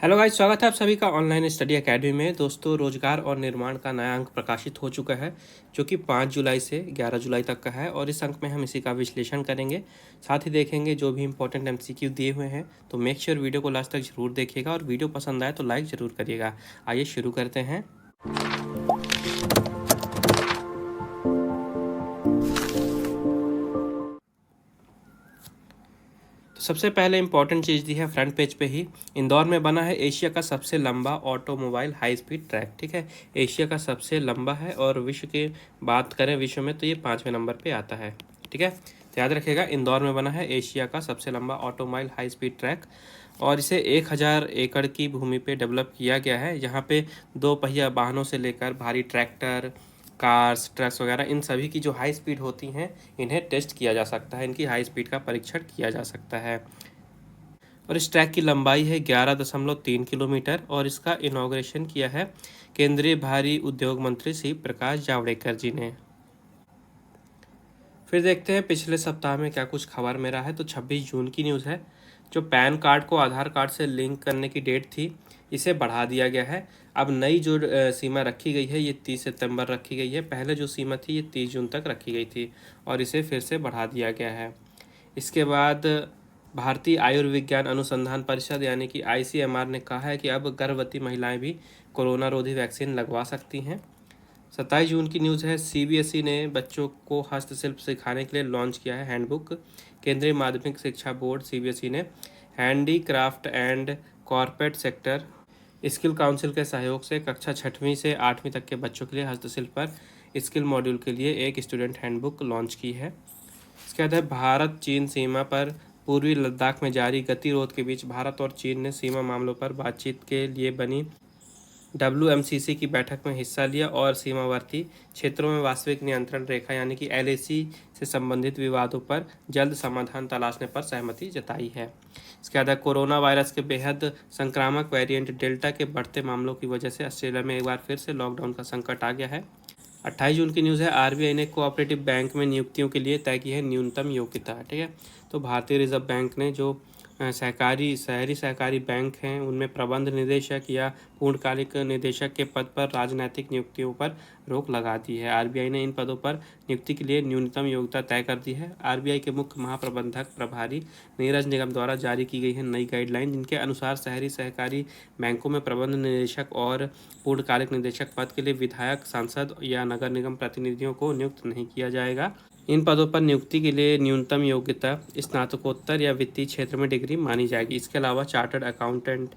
Hello guys, स्वागत है आप सभी का ऑनलाइन स्टडी एकेडमी में। दोस्तों, रोजगार और निर्माण का नया अंक प्रकाशित हो चुका है जो कि 5 जुलाई से 11 जुलाई तक का है और इस अंक में हम इसी का विश्लेषण करेंगे। साथ ही देखेंगे जो भी इंपॉर्टेंट एमसीक्यू दिए हुए हैं। तो मेक श्योर वीडियो को लास्ट तक जरूर देखिएगा और वीडियो पसंद आए तो लाइक ज़रूर करिएगा। आइए शुरू करते हैं। तो सबसे पहले इंपॉर्टेंट चीज़ दी है फ्रंट पेज पे ही। इंदौर में बना है एशिया का सबसे लंबा ऑटोमोबाइल हाई स्पीड ट्रैक। ठीक है, एशिया का सबसे लंबा है और विश्व की बात करें विश्व में तो ये 5वें नंबर पे आता है। ठीक है, तो याद रखिएगा, इंदौर में बना है एशिया का सबसे लंबा ऑटोमोबाइल हाई स्पीड ट्रैक और इसे 1000 एकड़ की भूमि पे डेवलप किया गया है। यहाँ पे 2 पहिया वाहनों से लेकर भारी ट्रैक्टर, कार्स, ट्रक्स वगैरह इन सभी की जो हाई स्पीड होती हैं इन्हें टेस्ट किया जा सकता है, इनकी हाई स्पीड का परीक्षण किया जा सकता है। और इस ट्रैक की लंबाई है 11.3 किलोमीटर और इसका इनॉग्रेशन किया है केंद्रीय भारी उद्योग मंत्री श्री प्रकाश जावड़ेकर जी ने। फिर देखते हैं पिछले सप्ताह में क्या कुछ खबर में रहा है। तो 26 जून की न्यूज़ है। जो पैन कार्ड को आधार कार्ड से लिंक करने की डेट थी इसे बढ़ा दिया गया है। अब नई जो सीमा रखी गई है ये 30 सितंबर रखी गई है। पहले जो सीमा थी ये 30 जून तक रखी गई थी और इसे फिर से बढ़ा दिया गया है। इसके बाद भारतीय आयुर्विज्ञान अनुसंधान परिषद यानी कि ICMR ने कहा है कि अब गर्भवती महिलाएं भी कोरोना रोधी वैक्सीन लगवा सकती हैं। 27 जून की न्यूज़ है। CBSE ने बच्चों को हस्तशिल्प सिखाने के लिए लॉन्च किया है हैंडबुक। केंद्रीय माध्यमिक शिक्षा बोर्ड CBSE ने handicraft and corporate sector skill council के सहयोग से कक्षा 6वीं से 8वीं तक के बच्चों के लिए हस्तशिल्प पर स्किल मॉड्यूल के लिए एक स्टूडेंट हैंडबुक लॉन्च की है। इसके बाद है भारत चीन सीमा पर पूर्वी लद्दाख में जारी गतिरोध के बीच भारत और चीन ने सीमा मामलों पर बातचीत के लिए बनी WMCC की बैठक में हिस्सा लिया और सीमावर्ती क्षेत्रों में वास्तविक नियंत्रण रेखा यानी कि LAC से संबंधित विवादों पर जल्द समाधान तलाशने पर सहमति जताई है। इसके बाद कोरोना वायरस के बेहद संक्रामक वेरिएंट डेल्टा के बढ़ते मामलों की वजह से ऑस्ट्रेलिया में एक बार फिर से लॉकडाउन का संकट आ गया है। 28 जून की न्यूज़ है। RBI ने कोऑपरेटिव बैंक में नियुक्तियों के लिए तय की है न्यूनतम योग्यता। ठीक है, तो भारतीय रिजर्व बैंक ने जो शहरी सहकारी बैंक हैं उनमें प्रबंध निदेशक या पूर्णकालिक निदेशक के पद पर राजनैतिक नियुक्तियों पर रोक लगा दी है। RBI ने इन पदों पर नियुक्ति के लिए न्यूनतम योग्यता तय कर दी है। RBI के मुख्य महाप्रबंधक प्रभारी नीरज निगम द्वारा जारी की गई है नई गाइडलाइन, जिनके अनुसार शहरी सहकारी बैंकों में प्रबंध निदेशक और पूर्णकालिक निदेशक पद के लिए विधायक, सांसद या नगर निगम प्रतिनिधियों को नियुक्त नहीं किया जाएगा। इन पदों पर नियुक्ति के लिए न्यूनतम योग्यता स्नातकोत्तर या वित्तीय क्षेत्र में डिग्री मानी जाएगी। इसके अलावा चार्टर्ड अकाउंटेंट,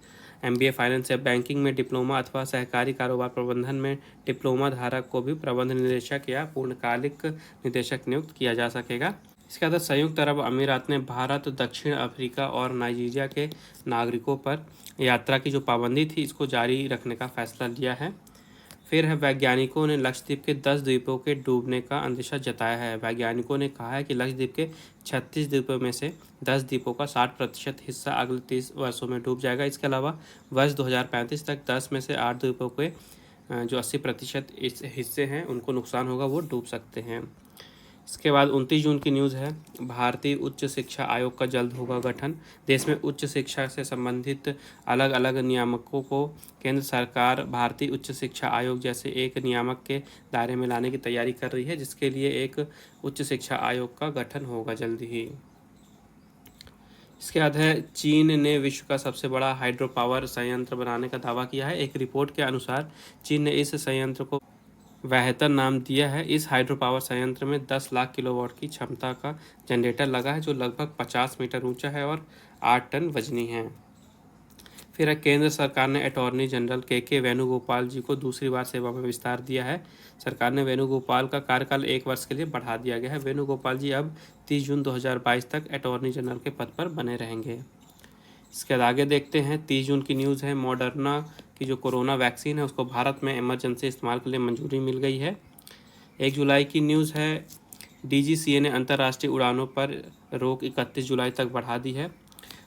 MBA फाइनेंस या बैंकिंग में डिप्लोमा अथवा सहकारी कारोबार प्रबंधन में डिप्लोमा धारक को भी प्रबंध निदेशक या पूर्णकालिक निदेशक नियुक्त किया जा सकेगा। इसके अलावा संयुक्त अरब अमीरात ने भारत, दक्षिण अफ्रीका और नाइजीरिया के नागरिकों पर यात्रा की जो पाबंदी थी इसको जारी रखने का फैसला लिया है। फिर है वैज्ञानिकों ने लक्षद्वीप के 10 द्वीपों के डूबने का अंदेशा जताया है। वैज्ञानिकों ने कहा है कि लक्षद्वीप के 36 द्वीपों में से 10 द्वीपों का 60% हिस्सा अगले 30 वर्षों में डूब जाएगा। इसके अलावा वर्ष 2035 तक 10 में से 8 द्वीपों के जो 80% हिस्से हैं उनको नुकसान होगा, वो डूब सकते हैं। इसके बाद 29 जून की न्यूज़ है। भारतीय उच्च शिक्षा आयोग का जल्द होगा गठन। देश में उच्च शिक्षा से संबंधित अलग अलग नियामकों को केंद्र सरकार भारतीय उच्च शिक्षा आयोग जैसे एक नियामक के दायरे में लाने की तैयारी कर रही है, जिसके लिए एक उच्च शिक्षा आयोग का गठन होगा जल्द ही। इसके बाद है चीन ने विश्व का सबसे बड़ा हाइड्रो पावर संयंत्र बनाने का दावा किया है। एक रिपोर्ट के अनुसार चीन ने इस संयंत्र को बेहतर नाम दिया है। इस हाइड्रो पावर संयंत्र में 10 लाख किलोवाट की क्षमता का जनरेटर लगा है जो लगभग 50 मीटर ऊंचा है और 8 टन वजनी है। फिर केंद्र सरकार ने अटॉर्नी जनरल के वेणुगोपाल जी को दूसरी बार सेवा में विस्तार दिया है। सरकार ने वेणुगोपाल का कार्यकाल 1 वर्ष के लिए बढ़ा दिया गया है। वेणुगोपाल जी अब 30 जून 2022 तक अटॉर्नी जनरल के पद पर बने रहेंगे। इसके बाद आगे देखते हैं 30 जून की न्यूज़ है। मॉडर्ना की जो कोरोना वैक्सीन है उसको भारत में इमरजेंसी इस्तेमाल के लिए मंजूरी मिल गई है। 1 जुलाई की न्यूज़ है। DGCA ने अंतर्राष्ट्रीय उड़ानों पर रोक 31 जुलाई तक बढ़ा दी है।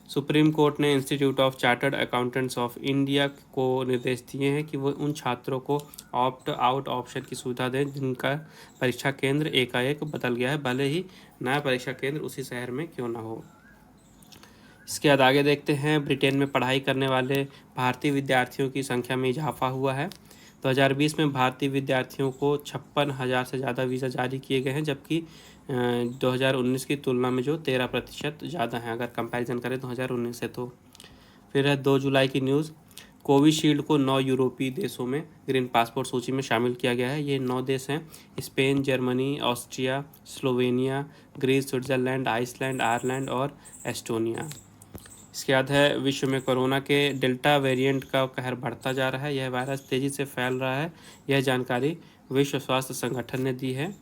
सुप्रीम कोर्ट ने institute of chartered accountants of India को निर्देश दिए हैं कि वो उन छात्रों को ऑप्ट आउट ऑप्शन की सुविधा दें जिनका परीक्षा केंद्र एकाएक बदल गया है, भले ही नया परीक्षा केंद्र उसी शहर में क्यों ना हो। इसके बाद आगे देखते हैं, ब्रिटेन में पढ़ाई करने वाले भारतीय विद्यार्थियों की संख्या में इजाफा हुआ है। 2020 में भारतीय विद्यार्थियों को 56,000 से ज़्यादा वीज़ा जारी किए गए हैं, जबकि 2019 की तुलना में जो 13% ज़्यादा हैं अगर कंपैरिजन करें 2019 से। तो फिर है 2 जुलाई की न्यूज़, कोविशील्ड को 9 यूरोपीय देशों में ग्रीन पासपोर्ट सूची में शामिल किया गया है। ये 9 देश हैं, Spain, Germany, Austria, Slovenia, Greece, Switzerland, Iceland, Ireland और एस्टोनिया। इसके बाद है, विश्व में कोरोना के डेल्टा वेरिएंट का कहर बढ़ता जा रहा है। यह वायरस तेज़ी से फैल रहा है, यह जानकारी विश्व स्वास्थ्य संगठन ने दी है।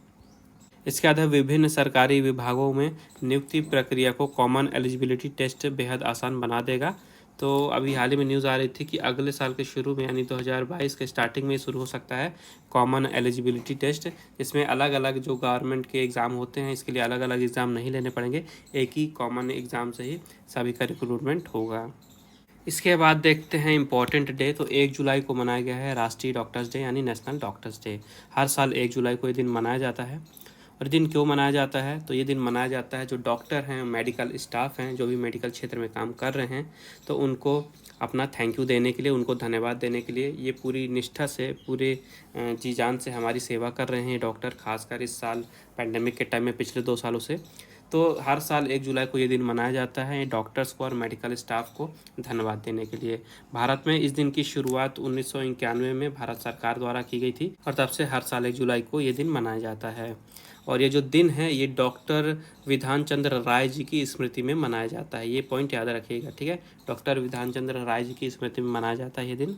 इसके बाद है, विभिन्न सरकारी विभागों में नियुक्ति प्रक्रिया को कॉमन एलिजिबिलिटी टेस्ट बेहद आसान बना देगा। तो अभी हाल ही में न्यूज़ आ रही थी कि अगले साल के शुरू में यानी 2022 के स्टार्टिंग में शुरू हो सकता है कॉमन एलिजिबिलिटी टेस्ट। इसमें अलग अलग जो गवर्नमेंट के एग्ज़ाम होते हैं, इसके लिए अलग अलग एग्ज़ाम नहीं लेने पड़ेंगे, एक ही कॉमन एग्ज़ाम से ही सभी का रिक्रूटमेंट होगा। इसके बाद देखते हैं इम्पॉर्टेंट डे। तो 1 जुलाई को मनाया गया है राष्ट्रीय डॉक्टर्स डे यानी नेशनल डॉक्टर्स डे। हर साल 1 जुलाई को ये दिन मनाया जाता है। और दिन क्यों मनाया जाता है? तो ये दिन मनाया जाता है, जो डॉक्टर हैं, मेडिकल स्टाफ हैं, जो भी मेडिकल क्षेत्र में काम कर रहे हैं, तो उनको अपना थैंक यू देने के लिए, उनको धन्यवाद देने के लिए, ये पूरी निष्ठा से, पूरे जी जान से हमारी सेवा कर रहे हैं डॉक्टर, खासकर इस साल पैंडेमिक के टाइम में पिछले 2 सालों से। तो हर साल 1 जुलाई को ये दिन मनाया जाता है डॉक्टर्स को और मेडिकल स्टाफ को धन्यवाद देने के लिए। भारत में इस दिन की शुरुआत 1991 में भारत सरकार द्वारा की गई थी और तब से हर साल 1 जुलाई को ये दिन मनाया जाता है। और ये जो दिन है, ये डॉक्टर विधान चंद्र राय जी की स्मृति में मनाया जाता है। ये पॉइंट याद रखिएगा, ठीक है। डॉक्टर विधान चंद्र राय जी की स्मृति में मनाया जाता है ये दिन।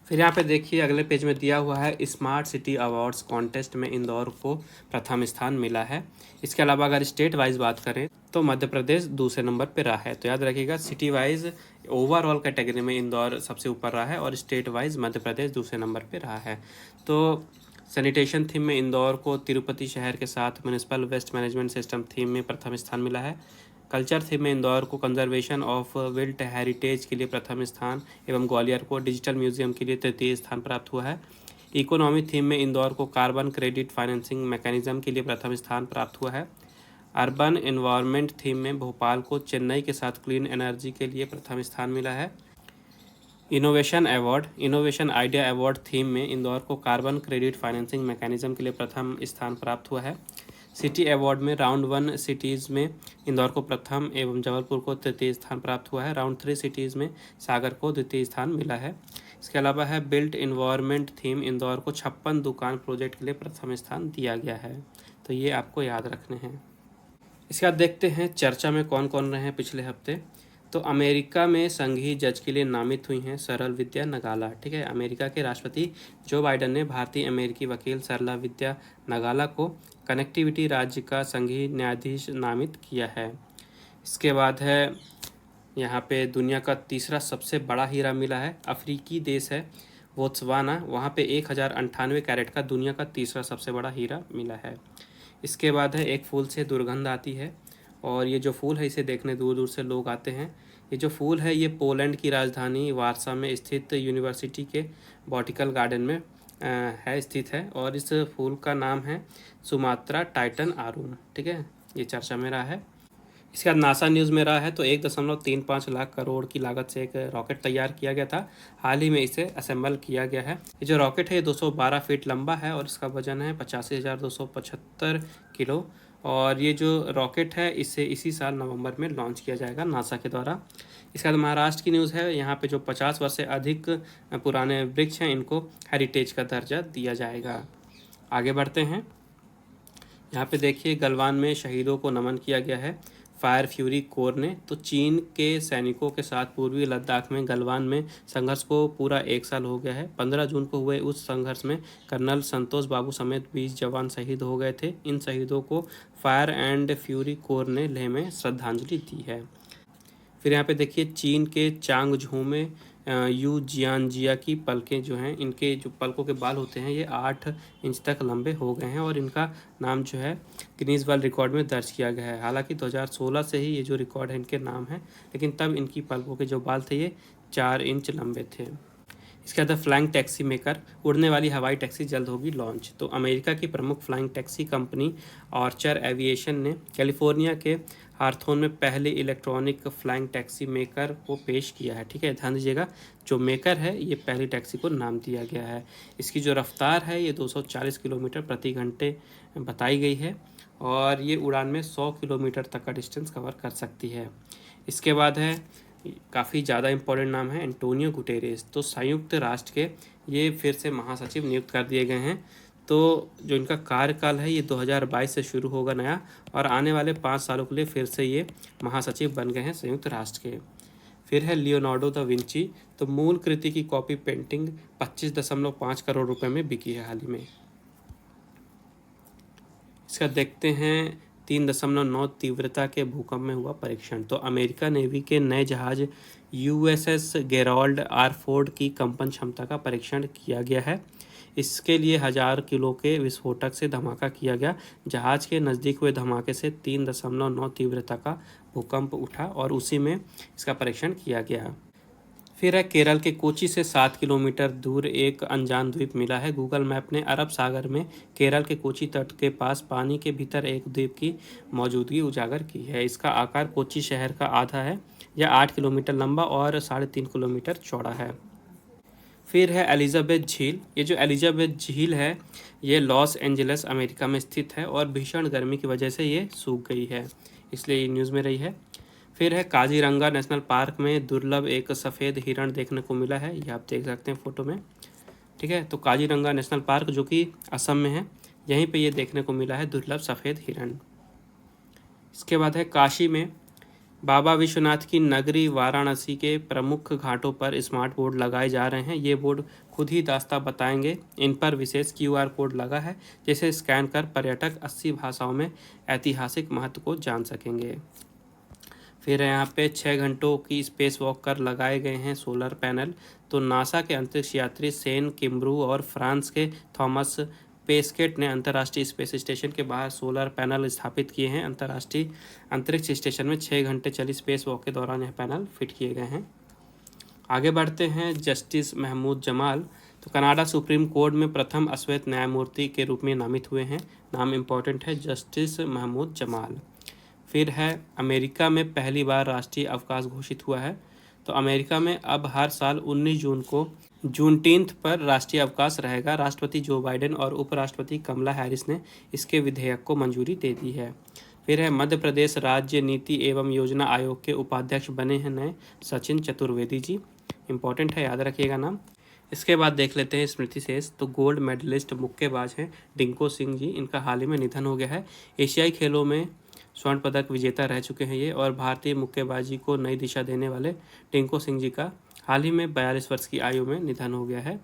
फिर यहाँ पे देखिए, अगले पेज में दिया हुआ है, स्मार्ट सिटी अवार्ड्स कॉन्टेस्ट में इंदौर को प्रथम स्थान मिला है। इसके अलावा अगर स्टेट वाइज बात करें तो मध्य प्रदेश दूसरे नंबर पे रहा है। तो याद रखिएगा, सिटी वाइज ओवरऑल कैटेगरी में इंदौर सबसे ऊपर रहा है और स्टेट वाइज मध्य प्रदेश दूसरे नंबर पे रहा है। तो सैनिटेशन थीम में इंदौर को तिरुपति शहर के साथ municipal waste management system theme में प्रथम स्थान मिला है। कल्चर थीम में इंदौर को कंजर्वेशन ऑफ विल्ट हेरिटेज के लिए प्रथम स्थान एवं ग्वालियर को डिजिटल म्यूजियम के लिए तृतीय स्थान प्राप्त हुआ है। इकोनॉमी थीम में इंदौर को कार्बन क्रेडिट फाइनेंसिंग मैकेनिज्म के लिए प्रथम स्थान प्राप्त हुआ है। अर्बन एनवायरनमेंट थीम में भोपाल को चेन्नई के साथ क्लीन एनर्जी के लिए प्रथम स्थान मिला है। इनोवेशन आइडिया अवार्ड थीम में इंदौर को कार्बन क्रेडिट फाइनेंसिंग मैकेनिज्म के लिए प्रथम स्थान प्राप्त हुआ है। सिटी अवार्ड में राउंड 1 सिटीज़ में इंदौर को प्रथम एवं जबलपुर को तृतीय स्थान प्राप्त हुआ है। राउंड 3 सिटीज़ में सागर को द्वितीय स्थान मिला है। इसके अलावा है बिल्ट इन्वायरमेंट थीम, इंदौर को 56 दुकान प्रोजेक्ट के लिए प्रथम स्थान दिया गया है। तो ये आपको याद रखने हैं। इसके बाद देखते हैं चर्चा में कौन कौन रहे हैं पिछले हफ्ते। तो अमेरिका में संघीय जज के लिए नामित हुई हैं सरला विद्या नगाला, ठीक है। अमेरिका के राष्ट्रपति जो बाइडन ने भारतीय अमेरिकी वकील सरला विद्या नगाला को कनेक्टिविटी राज्य का संघीय न्यायाधीश नामित किया है। इसके बाद है, यहाँ पे दुनिया का तीसरा सबसे बड़ा हीरा मिला है। अफ्रीकी देश है बोत्सवाना, वहाँ पे 1098 कैरेट का दुनिया का तीसरा सबसे बड़ा हीरा मिला है। इसके बाद है, एक फूल से दुर्गंध आती है और ये जो फूल है इसे देखने दूर दूर से लोग आते हैं। ये जो फूल है ये पोलैंड की राजधानी वारसा में स्थित यूनिवर्सिटी के बॉटिकल गार्डन में स्थित है और इस फूल का नाम है सुमात्रा टाइटन आरून, ठीक है। ये चर्चा में रहा है। इसके बाद नासा न्यूज़ में रहा है। तो 1.35 लाख करोड़ की लागत से एक रॉकेट तैयार किया गया था, हाल ही में इसे असेंबल किया गया है। ये जो रॉकेट है ये 212 फीट लंबा है और इसका वजन है 85,275 किलो। और ये जो रॉकेट है इसे इसी साल नवंबर में लॉन्च किया जाएगा नासा के द्वारा। इसके बाद महाराष्ट्र की न्यूज़ है। यहाँ पे जो 50 वर्ष से अधिक पुराने वृक्ष हैं इनको हेरिटेज का दर्जा दिया जाएगा। आगे बढ़ते हैं। यहाँ पे देखिए, गलवान में शहीदों को नमन किया गया है फायर फ्यूरी कोर ने। तो चीन के सैनिकों के साथ पूर्वी लद्दाख में गलवान में संघर्ष को पूरा 1 साल हो गया है। 15 जून को हुए उस संघर्ष में कर्नल संतोष बाबू समेत 20 जवान शहीद हो गए थे। इन शहीदों को फायर एंड फ्यूरी कोर ने लेह में श्रद्धांजलि दी है। फिर यहाँ पे देखिए, चीन के चांगझू में यू जियानजिया की पलकें जो हैं, इनके जो पलकों के बाल होते हैं ये 8 इंच तक लंबे हो गए हैं और इनका नाम जो है गिनीज वर्ल्ड रिकॉर्ड में दर्ज किया गया है। हालांकि 2016 से ही ये जो रिकॉर्ड है इनके नाम है, लेकिन तब इनकी पलकों के जो बाल थे ये 4 इंच लंबे थे। इसके बाद फ्लाइंग टैक्सी मेकर, उड़ने वाली हवाई टैक्सी जल्द होगी लॉन्च। तो अमेरिका की प्रमुख flying taxi company Archer aviation ने कैलिफोर्निया के हाथरस में पहले इलेक्ट्रॉनिक फ्लाइंग टैक्सी मेकर को पेश किया है। ठीक है, ध्यान दीजिएगा, जो मेकर है ये पहली टैक्सी को नाम दिया गया है। इसकी जो रफ्तार है ये 240 किलोमीटर प्रति घंटे बताई गई है और ये उड़ान में 100 किलोमीटर तक का डिस्टेंस कवर कर सकती है। इसके बाद है काफ़ी ज़्यादा इम्पोर्टेंट नाम है एंटोनियो गुटेरेस। तो संयुक्त राष्ट्र के ये फिर से महासचिव नियुक्त कर दिए गए हैं। तो जो इनका कार्यकाल है ये 2022 से शुरू होगा नया, और आने वाले 5 सालों के लिए फिर से ये महासचिव बन गए हैं संयुक्त राष्ट्र के। फिर है लियोनार्डो दा विंची। तो मूल कृति की कॉपी पेंटिंग 25.5 करोड़ रुपए में बिकी है हाल ही में। इसका देखते हैं 3.9 तीव्रता के भूकंप में हुआ परीक्षण। तो अमेरिका नेवी के नए जहाज USS गेराल्ड आर फोर्ड की कंपन क्षमता का परीक्षण किया गया है। इसके लिए 1000 किलो के विस्फोटक से धमाका किया गया। जहाज के नज़दीक हुए धमाके से 3.9 तीव्रता का भूकंप उठा और उसी में इसका परीक्षण किया गया। फिर है केरल के कोची से 7 किलोमीटर दूर एक अनजान द्वीप मिला है। गूगल मैप ने अरब सागर में केरल के कोची तट के पास पानी के भीतर एक द्वीप की मौजूदगी उजागर की है। इसका आकार कोची शहर का आधा है। यह 8 किलोमीटर लंबा और 3.5 किलोमीटर चौड़ा है। फिर है एलिजाबेथ झील। ये जो एलिजाबेथ झील है ये लॉस एंजल्स अमेरिका में स्थित है और भीषण गर्मी की वजह से ये सूख गई है, इसलिए ये न्यूज़ में रही है। फिर है काजीरंगा नेशनल पार्क में दुर्लभ एक सफ़ेद हिरण देखने को मिला है, ये आप देख सकते हैं फोटो में। ठीक है, तो काजीरंगा नेशनल पार्क जो कि असम में है, यहीं पे ये देखने को मिला है दुर्लभ सफ़ेद हिरण। इसके बाद है काशी में बाबा विश्वनाथ की नगरी वाराणसी के प्रमुख घाटों पर स्मार्ट बोर्ड लगाए जा रहे हैं। ये बोर्ड खुद ही रास्ता बताएंगे। इन पर विशेष QR कोड लगा है, जिसे स्कैन कर पर्यटक 80 भाषाओं में ऐतिहासिक महत्व को जान सकेंगे। फिर यहाँ पे 6 घंटों की स्पेस वॉक कर लगाए गए हैं सोलर पैनल। तो नासा के अंतरिक्ष यात्री सेन किम्ब्रू और फ्रांस के थॉमस पेस्केट ने अंतर्राष्ट्रीय स्पेस स्टेशन के बाहर सोलर पैनल स्थापित किए हैं। अंतर्राष्ट्रीय अंतरिक्ष स्टेशन में 6 घंटे चली स्पेस वॉक के दौरान यह पैनल फिट किए गए हैं। आगे बढ़ते हैं जस्टिस महमूद जमाल। तो कनाडा सुप्रीम कोर्ट में प्रथम अश्वेत न्यायमूर्ति के रूप में नामित हुए हैं। नाम इम्पोर्टेंट है, जस्टिस महमूद जमाल। फिर है अमेरिका में पहली बार राष्ट्रीय अवकाश घोषित हुआ है। तो अमेरिका में अब हर साल 19 जून को जूनटीन्थ पर राष्ट्रीय अवकाश रहेगा। राष्ट्रपति जो बाइडेन और उपराष्ट्रपति कमला हैरिस ने इसके विधेयक को मंजूरी दे दी है। फिर है मध्य प्रदेश राज्य नीति एवं योजना आयोग के उपाध्यक्ष बने हैं नए सचिन चतुर्वेदी जी। इंपॉर्टेंट है, याद रखिएगा नाम। इसके बाद देख लेते हैं स्मृति शेष। तो गोल्ड मेडलिस्ट मुक्केबाज हैं डिंको सिंह जी, इनका हाल ही में निधन हो गया है। एशियाई खेलों में स्वर्ण पदक विजेता रह चुके हैं ये, और भारतीय मुक्केबाजी को नई दिशा देने वाले टिंको सिंह जी का हाल ही में 42 वर्ष की आयु में निधन हो गया है।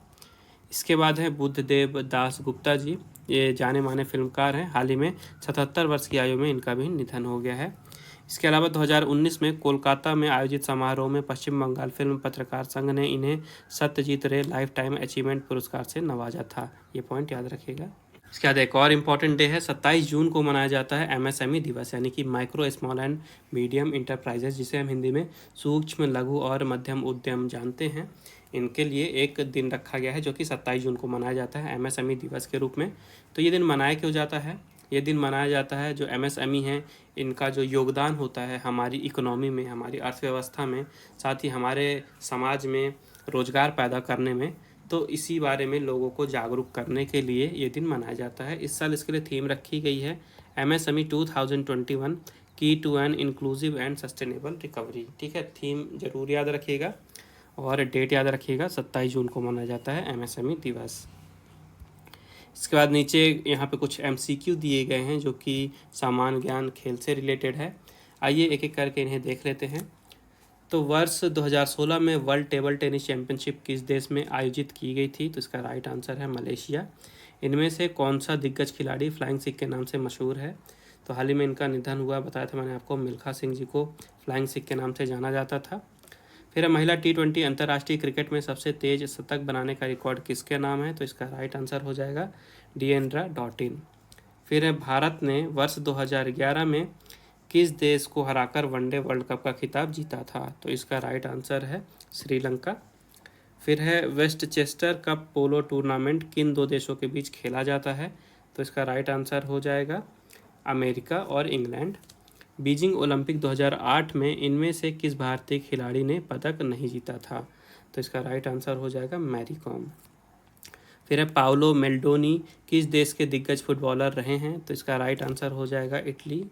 इसके बाद है बुद्धदेव दास गुप्ता जी, ये जाने माने फिल्मकार हैं। हाल ही में 77 वर्ष की आयु में इनका भी निधन हो गया है। इसके अलावा 2019 में कोलकाता में आयोजित समारोह में पश्चिम बंगाल फिल्म पत्रकार संघ ने इन्हें सत्यजीत रे लाइफ टाइम अचीवमेंट पुरस्कार से नवाजा था। ये पॉइंट याद रखिएगा। इसके बाद एक और इम्पॉर्टेंट डे है, 27 जून को मनाया जाता है MSME दिवस, यानी कि micro small and medium enterprises, जिसे हम हिंदी में सूक्ष्म लघु और मध्यम उद्यम जानते हैं। इनके लिए एक दिन रखा गया है जो कि 27 जून को मनाया जाता है MSME दिवस के रूप में। तो ये दिन मनाया क्यों जाता है? ये दिन मनाया जाता है जो MSME हैं इनका जो योगदान होता है हमारी इकोनॉमी में, हमारी अर्थव्यवस्था में, साथ ही हमारे समाज में रोजगार पैदा करने में, तो इसी बारे में लोगों को जागरूक करने के लिए ये दिन मनाया जाता है। इस साल इसके लिए थीम रखी गई है MSME 2021 की to an inclusive and sustainable recovery. ठीक है, थीम जरूर याद रखिएगा और डेट याद रखिएगा, 27 जून को मनाया जाता है MSME दिवस। इसके बाद नीचे यहाँ पे कुछ MCQ दिए गए हैं जो कि सामान्य ज्ञान खेल से रिलेटेड है। आइए एक एक करके इन्हें देख लेते हैं। तो वर्ष 2016 में वर्ल्ड टेबल टेनिस चैंपियनशिप किस देश में आयोजित की गई थी? तो इसका राइट आंसर है मलेशिया। इनमें से कौन सा दिग्गज खिलाड़ी फ्लाइंग सिख के नाम से मशहूर है? तो हाल ही में इनका निधन हुआ, बताया था मैंने आपको, मिल्खा सिंह जी को फ्लाइंग सिख के नाम से जाना जाता था। फिर महिला T20 अंतर्राष्ट्रीय क्रिकेट में सबसे तेज शतक बनाने का रिकॉर्ड किसके नाम है? तो इसका राइट आंसर हो जाएगा डिएंड्रा डॉटिन। फिर भारत ने वर्ष 2011 में किस देश को हराकर वनडे वर्ल्ड कप का खिताब जीता था? तो इसका राइट आंसर है श्रीलंका। फिर है वेस्टचेस्टर कप पोलो टूर्नामेंट किन 2 देशों के बीच खेला जाता है? तो इसका राइट आंसर हो जाएगा अमेरिका और इंग्लैंड। बीजिंग ओलंपिक 2008 में इनमें से किस भारतीय खिलाड़ी ने पदक नहीं जीता था? तो इसका राइट आंसर हो जाएगा मैरी कॉम। फिर है पाउलो मेल्डोनी किस देश के दिग्गज फुटबॉलर रहे हैं? तो इसका राइट आंसर हो जाएगा इटली।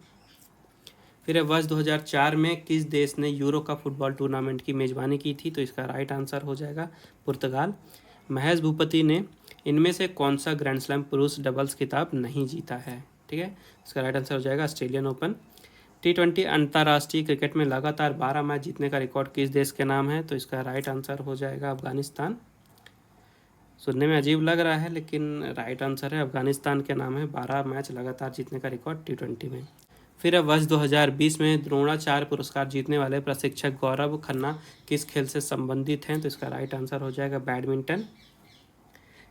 फिर है वर्ष 2004 में किस देश ने यूरो का फुटबॉल टूर्नामेंट की मेज़बानी की थी? तो इसका राइट आंसर हो जाएगा पुर्तगाल। महेश भूपति ने इनमें से कौन सा ग्रैंड स्लैम पुरुष डबल्स खिताब नहीं जीता है? ठीक है, इसका राइट आंसर हो जाएगा ऑस्ट्रेलियन ओपन। T20 अंतर्राष्ट्रीय क्रिकेट में लगातार 12 मैच जीतने का रिकॉर्ड किस देश के नाम है? तो इसका राइट आंसर हो जाएगा अफगानिस्तान। सुनने में अजीब लग रहा है लेकिन राइट आंसर है अफगानिस्तान के नाम है 12 मैच लगातार जीतने का रिकॉर्ड T20 में। फिर अब वर्ष 2020 में द्रोणाचार्य पुरस्कार जीतने वाले प्रशिक्षक गौरव खन्ना किस खेल से संबंधित हैं? तो इसका राइट आंसर हो जाएगा बैडमिंटन।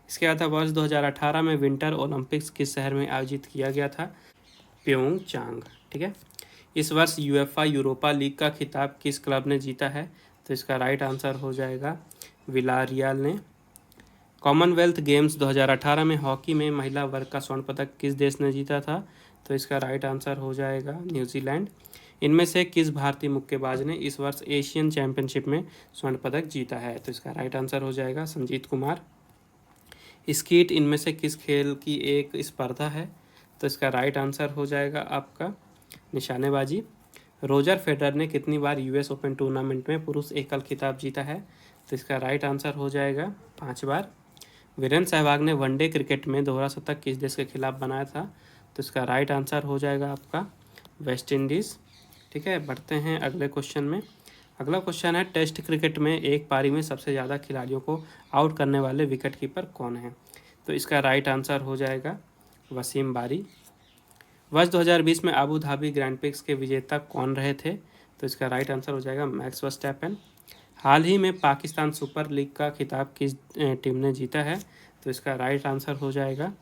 इसके बाद वर्ष 2018 में विंटर ओलंपिक्स किस शहर में आयोजित किया गया था? प्योंगचांग। ठीक है, इस वर्ष यूएफए यूरोपा लीग का खिताब किस क्लब ने जीता है? तो इसका राइट आंसर हो जाएगा विलारियल ने। कॉमनवेल्थ गेम्स 2018 में हॉकी में महिला वर्ग का स्वर्ण पदक किस देश ने जीता था? तो इसका राइट आंसर हो जाएगा न्यूजीलैंड। इनमें से किस भारतीय मुक्केबाज ने इस वर्ष एशियन चैंपियनशिप में स्वर्ण पदक जीता है? तो इसका राइट आंसर हो जाएगा संजीत कुमार। स्कीट इनमें से किस खेल की एक स्पर्धा है? तो इसका राइट आंसर हो जाएगा आपका निशानेबाजी। रोजर फेडरर ने कितनी बार यूएस ओपन टूर्नामेंट में पुरुष एकल खिताब जीता है? तो इसका राइट आंसर हो जाएगा 5 बार। वीरेंद्र सहवाग ने वनडे क्रिकेट में दोहरा शतक किस देश के खिलाफ बनाया था? तो इसका राइट आंसर हो जाएगा आपका वेस्ट इंडीज़। ठीक है, बढ़ते हैं अगले क्वेश्चन में। अगला क्वेश्चन है टेस्ट क्रिकेट में एक पारी में सबसे ज़्यादा खिलाड़ियों को आउट करने वाले विकेट कीपर कौन है? तो इसका राइट आंसर हो जाएगा वसीम बारी। वर्ष 2020 में अबू धाबी ग्रैंड प्रिक्स के विजेता कौन रहे थे? तो इसका राइट आंसर हो जाएगा मैक्स वर्स्टैपेन। हाल ही में पाकिस्तान सुपर लीग का खिताब किस टीम ने जीता है? तो इसका राइट आंसर हो जाएगा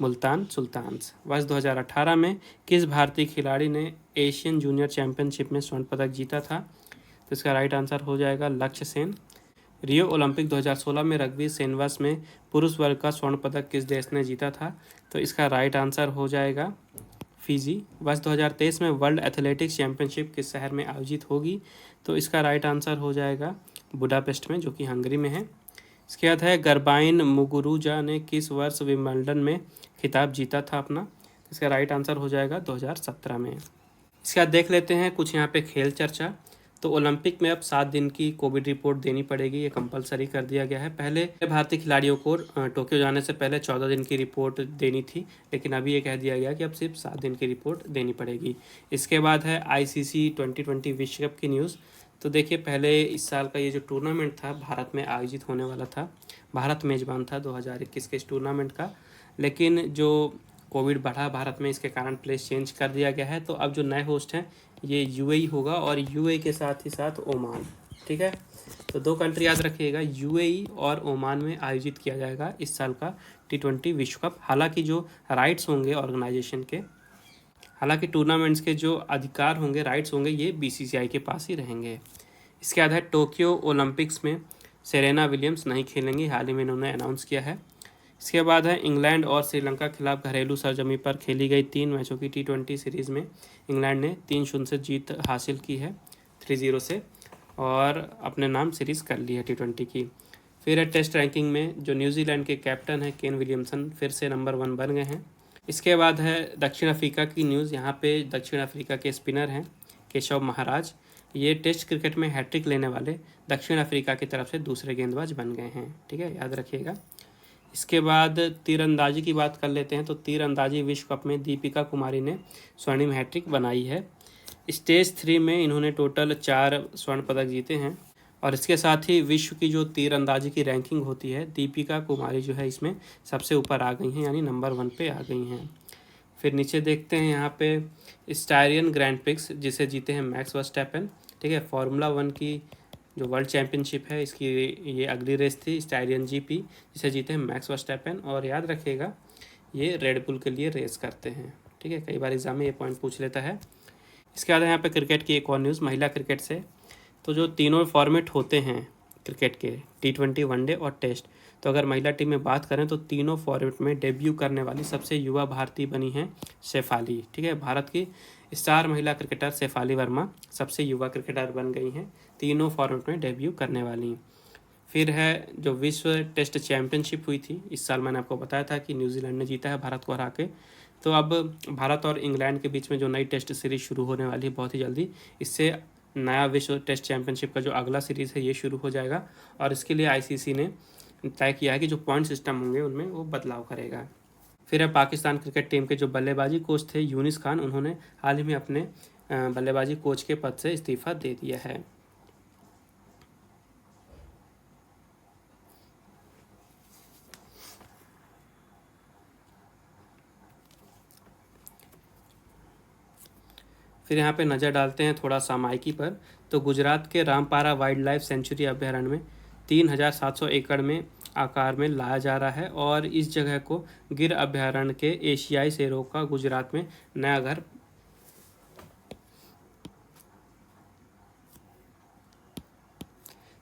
मुल्तान सुल्तान्स। वर्ष 2018 में किस भारतीय खिलाड़ी ने एशियन जूनियर चैंपियनशिप में स्वर्ण पदक जीता था? तो इसका राइट आंसर हो जाएगा लक्ष्य सेन। रियो ओलंपिक 2016 में रग्बी सेनवर्स में पुरुष वर्ग का स्वर्ण पदक किस देश ने जीता था? तो इसका राइट आंसर हो जाएगा फिजी। वर्ष 2023 में वर्ल्ड एथलेटिक्स चैंपियनशिप किस शहर में आयोजित होगी? तो इसका राइट आंसर हो जाएगा बुडापेस्ट में, जो कि हंगरी में है। इसके बाद है गर्बाइन मुगुरुजा ने किस वर्ष विंबलडन में खिताब जीता था अपना? इसका राइट आंसर हो जाएगा 2017 में। इसके बाद देख लेते हैं कुछ यहाँ पे खेल चर्चा। तो ओलंपिक में अब 7 दिन की कोविड रिपोर्ट देनी पड़ेगी, ये कंपलसरी कर दिया गया है। पहले भारतीय खिलाड़ियों को टोक्यो जाने से पहले 14 दिन की रिपोर्ट देनी थी, लेकिन अभी ये कह दिया गया कि अब सिर्फ 7 दिन की रिपोर्ट देनी पड़ेगी। इसके बाद है ICC 2020 विश्व कप की न्यूज़। तो देखिए, पहले इस साल का ये जो टूर्नामेंट था भारत में आयोजित होने वाला था, भारत मेजबान था 2021 के इस टूर्नामेंट का, लेकिन जो कोविड बढ़ा भारत में, इसके कारण प्लेस चेंज कर दिया गया है। तो अब जो नए होस्ट हैं ये UAE होगा और UAE के साथ ही साथ ओमान। ठीक है, तो 2 कंट्री याद रखिएगा, UAE और ओमान में आयोजित किया जाएगा इस साल का T20 विश्व कप। हालांकि जो राइट्स होंगे ऑर्गेनाइजेशन के, हालांकि टूर्नामेंट्स के जो अधिकार होंगे, राइट्स होंगे, ये BCCI के पास ही रहेंगे। इसके बाद है टोक्यो ओलंपिक्स में सेरेना विलियम्स नहीं खेलेंगी, हाल ही में इन्होंने अनाउंस किया है। इसके बाद है इंग्लैंड और श्रीलंका के खिलाफ घरेलू सरजमी पर खेली गई 3 मैचों की T20 सीरीज़ में इंग्लैंड ने 3-0 से जीत हासिल की है, 3-0 से, और अपने नाम सीरीज़ कर ली है T20 की। फिर है टेस्ट रैंकिंग में जो न्यूजीलैंड के कैप्टन हैं केन विलियमसन फिर से नंबर 1 बन गए हैं। इसके बाद है दक्षिण अफ्रीका की न्यूज़। यहाँ पे दक्षिण अफ्रीका के स्पिनर हैं केशव महाराज, ये टेस्ट क्रिकेट में हैट्रिक लेने वाले दक्षिण अफ्रीका की तरफ से दूसरे गेंदबाज बन गए हैं। ठीक है, याद रखिएगा। इसके बाद तीरंदाजी की बात कर लेते हैं। तो तीरंदाजी विश्व कप में दीपिका कुमारी ने स्वर्णिम हैट्रिक बनाई है। स्टेज 3 में इन्होंने टोटल 4 स्वर्ण पदक जीते हैं, और इसके साथ ही विश्व की जो तीरंदाजी की रैंकिंग होती है, दीपिका कुमारी जो है इसमें सबसे ऊपर आ गई हैं, यानी नंबर 1 पे आ गई हैं। फिर नीचे देखते हैं यहाँ पे स्टायरियन ग्रैंड प्रिक्स जिसे जीते हैं मैक्स वर्स्टैपेन। ठीक है, फार्मूला 1 की जो वर्ल्ड चैंपियनशिप है इसकी ये अगली रेस थी स्टायरियन GP, जिसे जीते हैं मैक्स वर्स्टैपेन। और याद रखिएगा ये रेड बुल के लिए रेस करते हैं। ठीक है, कई बार एग्जाम में ये पॉइंट पूछ लेता है। इसके बाद यहाँ पे क्रिकेट की एक और न्यूज़ महिला क्रिकेट से। तो जो तीनों फॉर्मेट होते हैं क्रिकेट के, T20, वनडे और टेस्ट, तो अगर महिला टीम में बात करें तो तीनों फॉर्मेट में डेब्यू करने वाली सबसे युवा भारतीय बनी हैं शेफाली। ठीक है, भारत की स्टार महिला क्रिकेटर शेफाली वर्मा सबसे युवा क्रिकेटर बन गई हैं, तीनों फॉर्मेट में डेब्यू करने वाली। फिर है जो विश्व टेस्ट चैंपियनशिप हुई थी इस साल, मैंने आपको बताया था कि न्यूजीलैंड ने जीता है भारत को हरा के। तो अब भारत और इंग्लैंड के बीच में जो नई टेस्ट सीरीज शुरू होने वाली है बहुत ही जल्दी, इससे नया विश्व टेस्ट चैंपियनशिप का जो अगला सीरीज़ है ये शुरू हो जाएगा। और इसके लिए आईसीसी ने तय किया है कि जो पॉइंट सिस्टम होंगे उनमें वो बदलाव करेगा। फिर है पाकिस्तान क्रिकेट टीम के जो बल्लेबाजी कोच थे यूनिस खान, उन्होंने हाल ही में अपने बल्लेबाजी कोच के पद से इस्तीफा दे दिया है। फिर यहाँ पे नज़र डालते हैं थोड़ा सामायिकी पर। तो गुजरात के रामपारा वाइल्ड लाइफ सेंचुरी अभ्यारण्य में 3700 एकड़ में आकार में लाया जा रहा है और इस जगह को गिर अभ्यारण्य के एशियाई शेरों का गुजरात में नया घर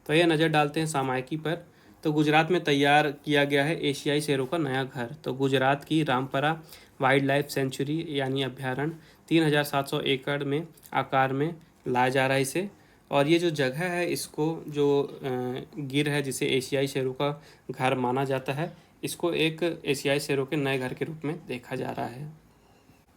तो यह नज़र डालते हैं सामायिकी पर। तो गुजरात में तैयार किया गया है एशियाई शेरों का नया घर। तो गुजरात की रामपरा वाइल्ड लाइफ सेंचुरी यानी अभ्यारण्य 3700 एकड़ में आकार में लाया जा रहा है इसे। और ये जो जगह है इसको जो गिर है जिसे एशियाई शेरों का घर माना जाता है, इसको एक एशियाई शेरों के नए घर के रूप में देखा जा रहा है।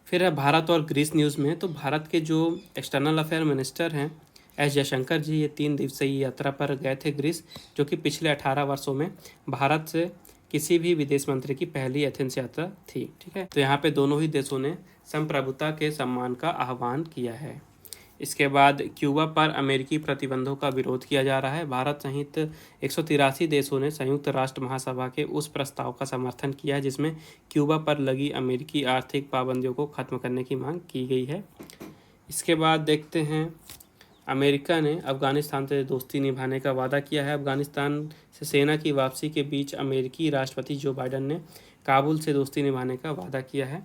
फिर है भारत और ग्रीस न्यूज़ में। तो भारत के जो एक्सटर्नल अफेयर मिनिस्टर हैं एस जयशंकर जी, ये 3 दिवसीय यात्रा पर गए थे ग्रीस, जो कि पिछले 18 वर्षों में भारत से किसी भी विदेश मंत्री की पहली एथेंस यात्रा थी। ठीक है, तो यहाँ पे दोनों ही देशों ने संप्रभुता के सम्मान का आह्वान किया है। इसके बाद क्यूबा पर अमेरिकी प्रतिबंधों का विरोध किया जा रहा है। भारत सहित 183 देशों ने संयुक्त राष्ट्र महासभा के उस प्रस्ताव का समर्थन किया है जिसमें क्यूबा पर लगी अमेरिकी आर्थिक पाबंदियों को खत्म करने की मांग की गई है। इसके बाद देखते हैं अमेरिका ने अफगानिस्तान से दोस्ती निभाने का वादा किया है। अफगानिस्तान से सेना की वापसी के बीच अमेरिकी राष्ट्रपति जो बाइडन ने काबुल से दोस्ती निभाने का वादा किया है।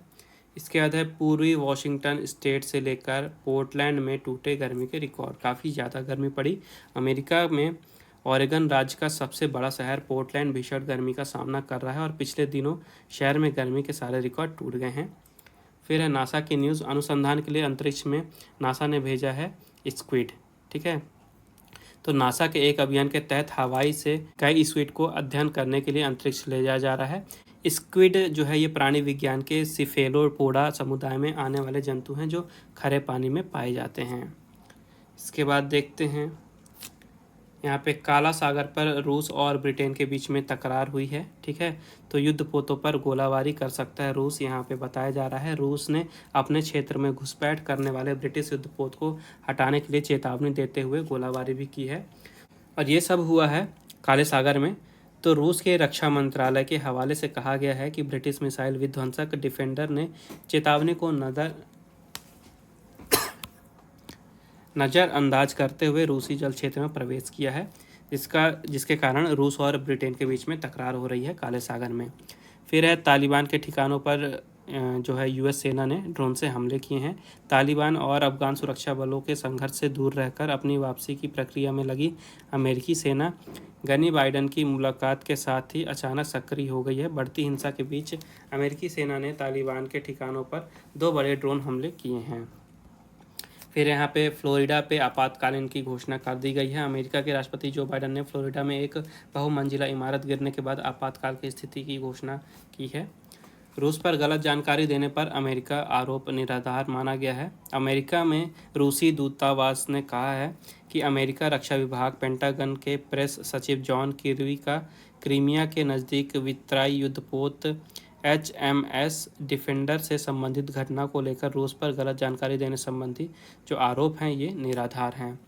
इसके बाद है पूर्वी वॉशिंगटन स्टेट से लेकर पोर्टलैंड में टूटे गर्मी के रिकॉर्ड। काफ़ी ज़्यादा गर्मी पड़ी। अमेरिका में ओरेगन राज्य का सबसे बड़ा शहर पोर्टलैंड भीषण गर्मी का सामना कर रहा है और पिछले दिनों शहर में गर्मी के सारे रिकॉर्ड टूट गए हैं। फिर है नासा की न्यूज़। अनुसंधान के लिए अंतरिक्ष में नासा ने भेजा है स्क्विड। ठीक है, तो नासा के एक अभियान के तहत हवाई से कई स्क्विड को अध्ययन करने के लिए अंतरिक्ष ले जाया जा रहा है। स्क्विड जो है ये प्राणी विज्ञान के सिफेलोपोडा समुदाय में आने वाले जंतु हैं जो खरे पानी में पाए जाते हैं। इसके बाद देखते हैं यहाँ पे काला सागर पर रूस और ब्रिटेन के बीच में तकरार हुई है। ठीक है, तो युद्धपोतों पर गोलाबारी कर सकता है रूस, यहाँ पे बताया जा रहा है। रूस ने अपने क्षेत्र में घुसपैठ करने वाले ब्रिटिश युद्धपोत को हटाने के लिए चेतावनी देते हुए गोलाबारी भी की है। और ये सब हुआ है काले सागर में। तो रूस के रक्षा मंत्रालय के हवाले से कहा गया है कि ब्रिटिश मिसाइल विध्वंसक डिफेंडर ने चेतावनी को नज़रअंदाज करते हुए रूसी जल क्षेत्र में प्रवेश किया है, जिसके कारण रूस और ब्रिटेन के बीच में तकरार हो रही है काले सागर में। फिर है तालिबान के ठिकानों पर जो है यूएस सेना ने ड्रोन से हमले किए हैं। तालिबान और अफगान सुरक्षा बलों के संघर्ष से दूर रहकर अपनी वापसी की प्रक्रिया में लगी अमेरिकी सेना गनी बाइडन की मुलाकात के साथ ही अचानक सक्रिय हो गई है। बढ़ती हिंसा के बीच अमेरिकी सेना ने तालिबान के ठिकानों पर 2 बड़े ड्रोन हमले किए हैं। फिर यहाँ पे फ्लोरिडा पे आपातकालीन की घोषणा कर दी गई है। अमेरिका के राष्ट्रपति जो बाइडन ने फ्लोरिडा में एक बहुमंजिला इमारत गिरने के बाद आपातकाल की स्थिति की घोषणा की है। रूस पर गलत जानकारी देने पर अमेरिका आरोप निराधार माना गया है। अमेरिका में रूसी दूतावास ने कहा है कि अमेरिका रक्षा विभाग पेंटागन के प्रेस सचिव जॉन किर्बी का क्रीमिया के नज़दीक वितराई युद्धपोत HMS डिफेंडर से संबंधित घटना को लेकर रूस पर गलत जानकारी देने संबंधी जो आरोप हैं ये निराधार हैं।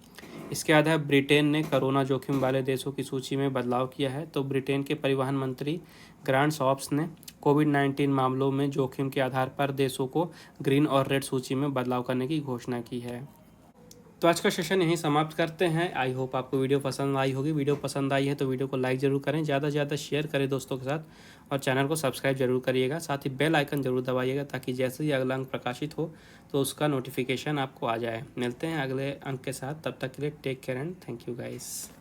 इसके आधार ब्रिटेन ने कोरोना जोखिम वाले देशों की सूची में बदलाव किया है। तो ब्रिटेन के परिवहन मंत्री ग्रांट शॉप्स ने कोविड-19 मामलों में जोखिम के आधार पर देशों को ग्रीन और रेड सूची में बदलाव करने की घोषणा की है। तो आज का सेशन यहीं समाप्त करते हैं। आई होप आपको वीडियो पसंद आई होगी। वीडियो पसंद आई है तो वीडियो को लाइक ज़रूर करें, ज़्यादा से ज़्यादा शेयर करें दोस्तों के साथ और चैनल को सब्सक्राइब जरूर करिएगा। साथ ही बेल आइकन जरूर दबाइएगा ताकि जैसे ही अगला अंक प्रकाशित हो तो उसका नोटिफिकेशन आपको आ जाए। मिलते हैं अगले अंक के साथ, तब तक के लिए take care and thank you guys.